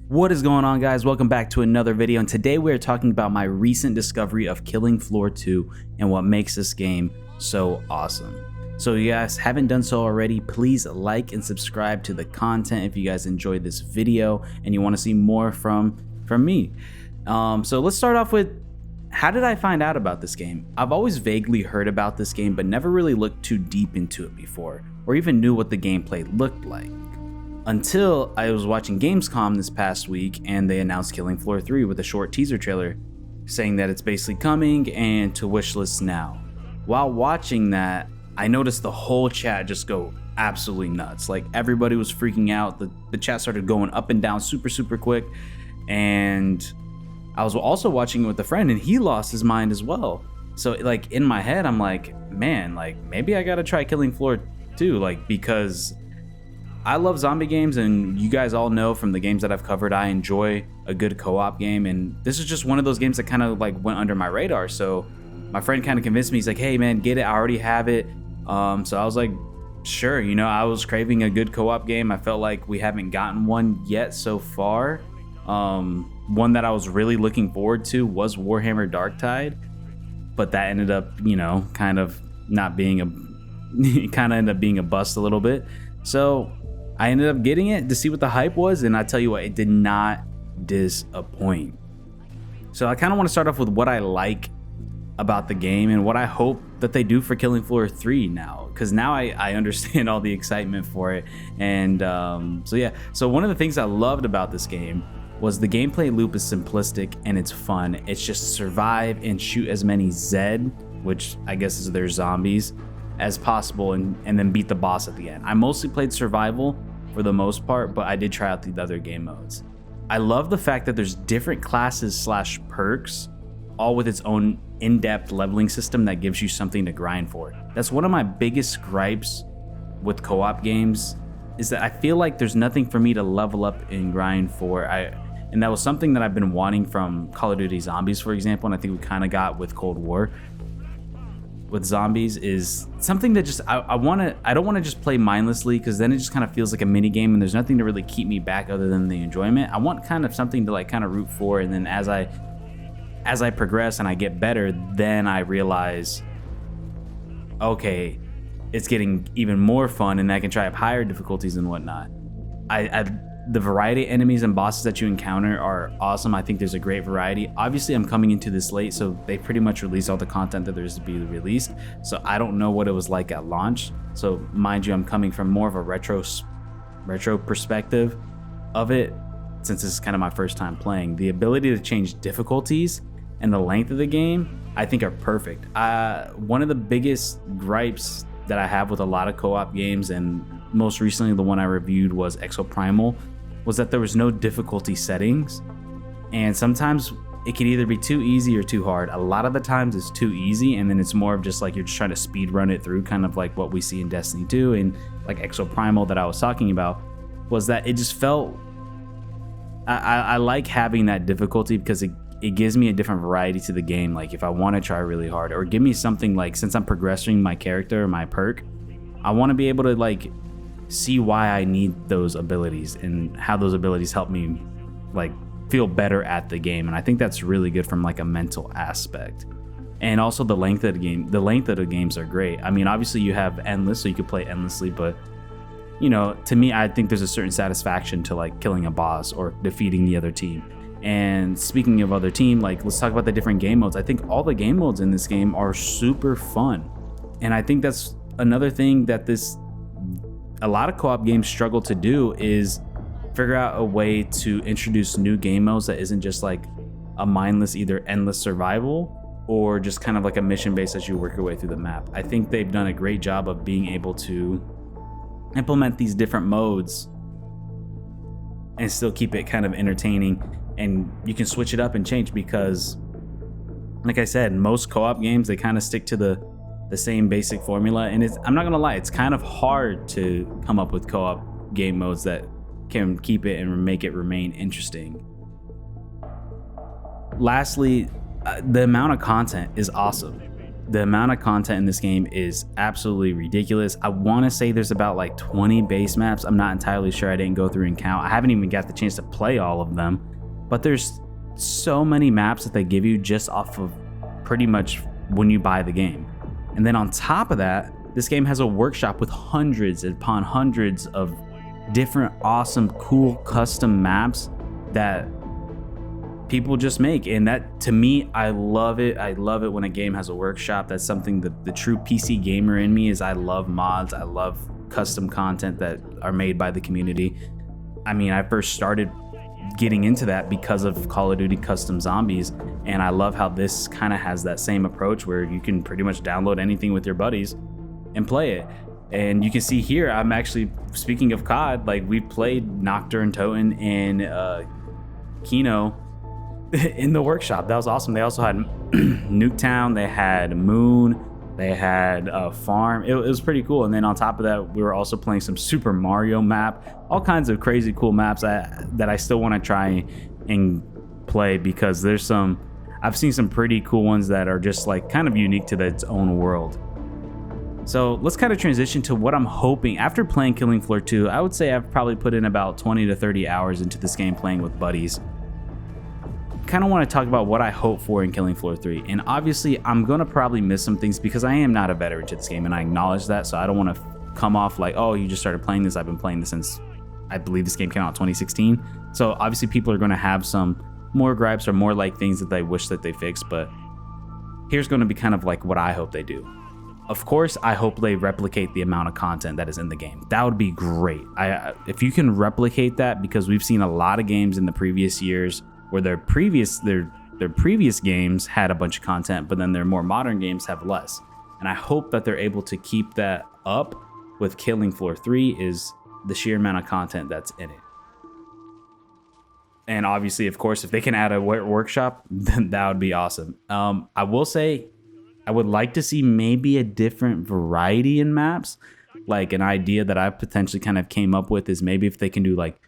What is going on, guys? Welcome back to another video, and today we are talking about my recent discovery of Killing Floor 2 and what makes this game so awesome. So if you guys haven't done so already, please like and subscribe to the content if you guys enjoyed this video and you want to see more from me. So let's start off with, how did I find out about this game? I've always vaguely heard about this game but never really looked too deep into it before, or even knew what the gameplay looked like. Until I was watching Gamescom this past week and they announced Killing Floor 3 with a short teaser trailer saying that it's basically coming and to wishlist now. While watching that, I noticed the whole chat just go absolutely nuts. Like, everybody was freaking out. The chat started going up and down super quick, and I was also watching it with a friend and he lost his mind as well. So like in my head, I'm like, man, like maybe I gotta try Killing Floor 2, like, because I love zombie games, and you guys all know from the games that I've covered, I enjoy a good co-op game, and this is just one of those games that kind of like went under my radar. So my friend kind of convinced me. He's like, hey man, get it, I already have it. So I was like, sure. You know, I was craving a good co-op game. I felt like we haven't gotten one yet so far. One that I was really looking forward to was Warhammer Darktide, but that ended up, you know, kind of not being a bust a little bit. So I ended up getting it to see what the hype was, and I tell you what, it did not disappoint. So I kind of want to start off with what I like about the game and what I hope that they do for Killing Floor 3 now, because now I understand all the excitement for it. And so one of the things I loved about this game was the gameplay loop is simplistic and it's fun. It's just survive and shoot as many Zed, which I guess is their zombies, as possible, and then beat the boss at the end. I mostly played survival for the most part, but I did try out the other game modes. I love the fact that there's different classes / perks, all with its own in-depth leveling system that gives you something to grind for. That's one of my biggest gripes with co-op games, is that I feel like there's nothing for me to level up and grind for. And that was something that I've been wanting from Call of Duty Zombies, for example, and I think we kind of got with Cold War. With zombies is something that just I don't want to just play mindlessly, because then it just kind of feels like a mini game and there's nothing to really keep me back other than the enjoyment. I want kind of something to like kind of root for, and then as I progress and I get better, then I realize, okay, it's getting even more fun and I can try up higher difficulties and whatnot. The variety of enemies and bosses that you encounter are awesome. I think there's a great variety. Obviously, I'm coming into this late, so they pretty much released all the content that there's to be released. So I don't know what it was like at launch. So mind you, I'm coming from more of a retro perspective of it, since this is kind of my first time playing. The ability to change difficulties and the length of the game, I think, are perfect. One of the biggest gripes that I have with a lot of co-op games, and most recently the one I reviewed was Exoprimal, was that there was no difficulty settings, and sometimes it can either be too easy or too hard. A lot of the times it's too easy, and then it's more of just like you're just trying to speed run it through, kind of like what we see in Destiny 2 and like Exoprimal that I was talking about, was that it just felt, I like having that difficulty because it gives me a different variety to the game. Like if I want to try really hard, or give me something, like since I'm progressing my character or my perk, I want to be able to like see why I need those abilities and how those abilities help me like feel better at the game. And I think that's really good from like a mental aspect. And also the length of the games are great. I mean, obviously you have endless, so you could play endlessly, but you know, to me, I think there's a certain satisfaction to like killing a boss or defeating the other team. And speaking of other team, like let's talk about the different game modes. I think all the game modes in this game are super fun. And I think that's another thing that a lot of co-op games struggle to do, is figure out a way to introduce new game modes that isn't just like a mindless, either endless survival or just kind of like a mission based as you work your way through the map. I think they've done a great job of being able to implement these different modes and still keep it kind of entertaining, and you can switch it up and change, because like I said, most co-op games, they kind of stick to the same basic formula, and I'm not gonna lie, it's kind of hard to come up with co-op game modes that can keep it and make it remain interesting. Lastly, the amount of content is awesome. The amount of content in this game is absolutely ridiculous. I want to say there's about like 20 base maps. I'm not entirely sure. I didn't go through and count. I haven't even got the chance to play all of them, but there's so many maps that they give you just off of pretty much when you buy the game. And then on top of that, this game has a workshop with hundreds upon hundreds of different awesome, cool custom maps that people just make. And that, to me, I love it. I love it when a game has a workshop. That's something that the true PC gamer in me is. I love mods. I love custom content that are made by the community. I mean, I first started getting into that because of Call of Duty Custom Zombies, and I love how this kind of has that same approach where you can pretty much download anything with your buddies and play it. And you can see here, I'm actually, speaking of COD, like we played Nocturne, Toten, and Kino in the workshop. That was awesome. They also had Nuketown, they had Moon, they had Farm. It was pretty cool. And then on top of that, we were also playing some Super Mario map, all kinds of crazy cool maps that I still want to try and play, because there's some, I've seen some pretty cool ones that are just like kind of unique to its own world. So let's kind of transition to what I'm hoping. After playing Killing Floor 2, I would say I've probably put in about 20 to 30 hours into this game playing with buddies. Kind of want to talk about what I hope for in Killing Floor 3. And obviously, I'm going to probably miss some things because I am not a veteran to this game, and I acknowledge that. So I don't want to come off like, oh, you just started playing this. I've been playing this since, I believe this game came out in 2016. So obviously, people are going to have some more gripes or more like things that they wish that they fixed. But here's going to be kind of like what I hope they do. Of course, I hope they replicate the amount of content that is in the game. That would be great. If you can replicate that, because we've seen a lot of games in the previous years where their previous games had a bunch of content, but then their more modern games have less. And I hope that they're able to keep that up with Killing Floor 3, is the sheer amount of content that's in it. And obviously, of course, if they can add a workshop, then that would be awesome. I will say, I would like to see maybe a different variety in maps. Like an idea that I potentially kind of came up with is maybe if they can do like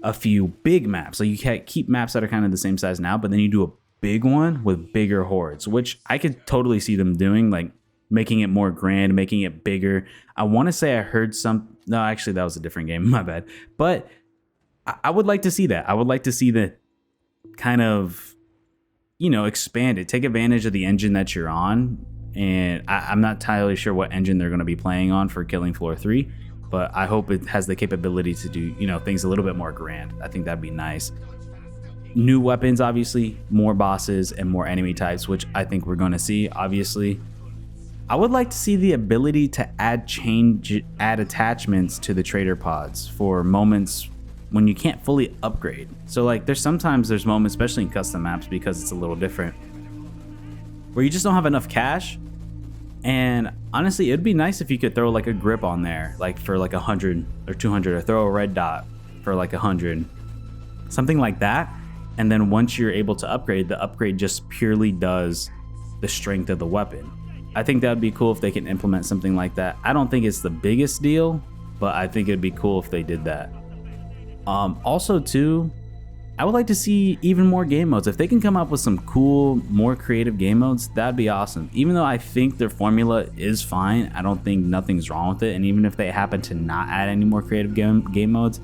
a few big maps. Like you can't keep maps that are kind of the same size now, but then you do a big one with bigger hordes, which I could totally see them doing, like making it more grand, making it bigger. I want to say I heard no, actually that was a different game, my bad. But I would like to see that. I would like to see the kind of, expand it, take advantage of the engine that you're on. And I'm not entirely sure what engine they're going to be playing on for Killing Floor 3, but I hope it has the capability to do, things a little bit more grand. I think that'd be nice. New weapons, obviously, more bosses and more enemy types, which I think we're going to see, obviously. I would like to see the ability to add attachments to the trader pods for moments when you can't fully upgrade. So like there's moments, especially in custom maps, because it's a little different, where you just don't have enough cash. And honestly, it'd be nice if you could throw like a grip on there, like for like 100 or 200, or throw a red dot for like 100, something like that. And then once you're able to upgrade, the upgrade just purely does the strength of the weapon. I think that would be cool if they can implement something like that. I don't think it's the biggest deal, but I think it'd be cool if they did that. Also too, I would like to see even more game modes. If they can come up with some cool, more creative game modes, that'd be awesome. Even though I think their formula is fine, I don't think nothing's wrong with it. And even if they happen to not add any more creative game modes,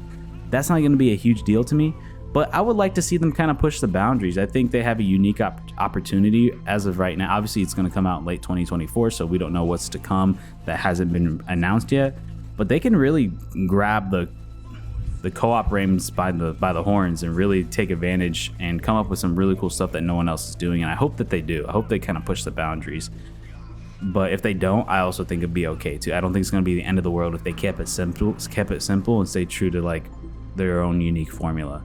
that's not going to be a huge deal to me. But I would like to see them kind of push the boundaries. I think they have a unique opportunity as of right now. Obviously, it's going to come out in late 2024, so we don't know what's to come that hasn't been announced yet. But they can really grab the co-op reins by the horns and really take advantage and come up with some really cool stuff that no one else is doing. And I hope that they do. I hope they kind of push the boundaries. But if they don't, I also think it'd be okay too. I don't think it's going to be the end of the world if they kept it simple and stay true to like their own unique formula.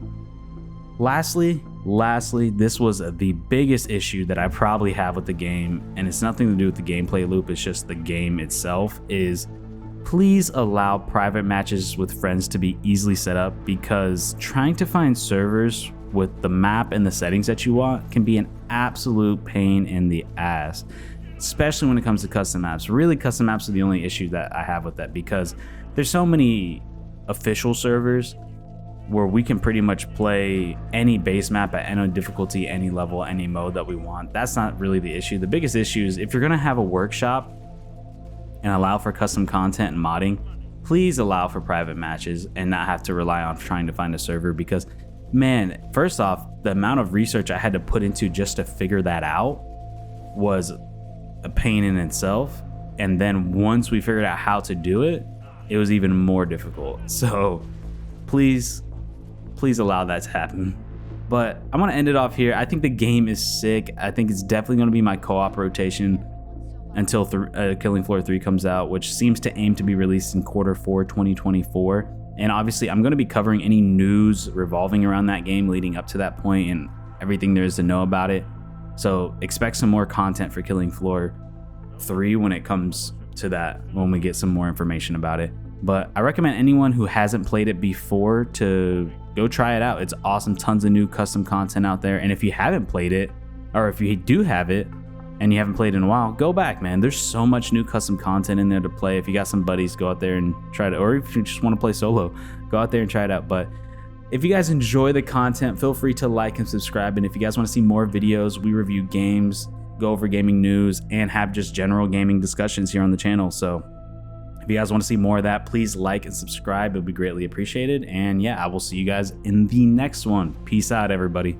Lastly, this was the biggest issue that I probably have with the game, and it's nothing to do with the gameplay loop, it's just the game itself, is please allow private matches with friends to be easily set up, because trying to find servers with the map and the settings that you want can be an absolute pain in the ass, especially when it comes to custom maps. Really, custom maps are the only issue that I have with that, because there's so many official servers where we can pretty much play any base map at any difficulty, any level, any mode that we want. That's not really the issue. The biggest issue is if you're gonna have a workshop and allow for custom content and modding, please allow for private matches and not have to rely on trying to find a server, because man, first off, the amount of research I had to put into just to figure that out was a pain in itself. And then once we figured out how to do it, it was even more difficult. So please allow that to happen. But I'm gonna end it off here. I think the game is sick. I think it's definitely gonna be my co-op rotation until Killing Floor 3 comes out, which seems to aim to be released in Q4 2024. And obviously I'm gonna be covering any news revolving around that game leading up to that point and everything there is to know about it. So expect some more content for Killing Floor 3 when it comes to that, when we get some more information about it. But I recommend anyone who hasn't played it before to go try it out. It's awesome. Tons of new custom content out there. And if you haven't played it, or if you do have it and you haven't played in a while, go back, man. There's so much new custom content in there to play. If you got some buddies, go out there and try it. Or if you just want to play solo, go out there and try it out. But if you guys enjoy the content, feel free to like and subscribe. And if you guys want to see more videos, we review games, go over gaming news, and have just general gaming discussions here on the channel. So if you guys want to see more of that, please like and subscribe. It'll be greatly appreciated. And yeah, I will see you guys in the next one. Peace out, everybody.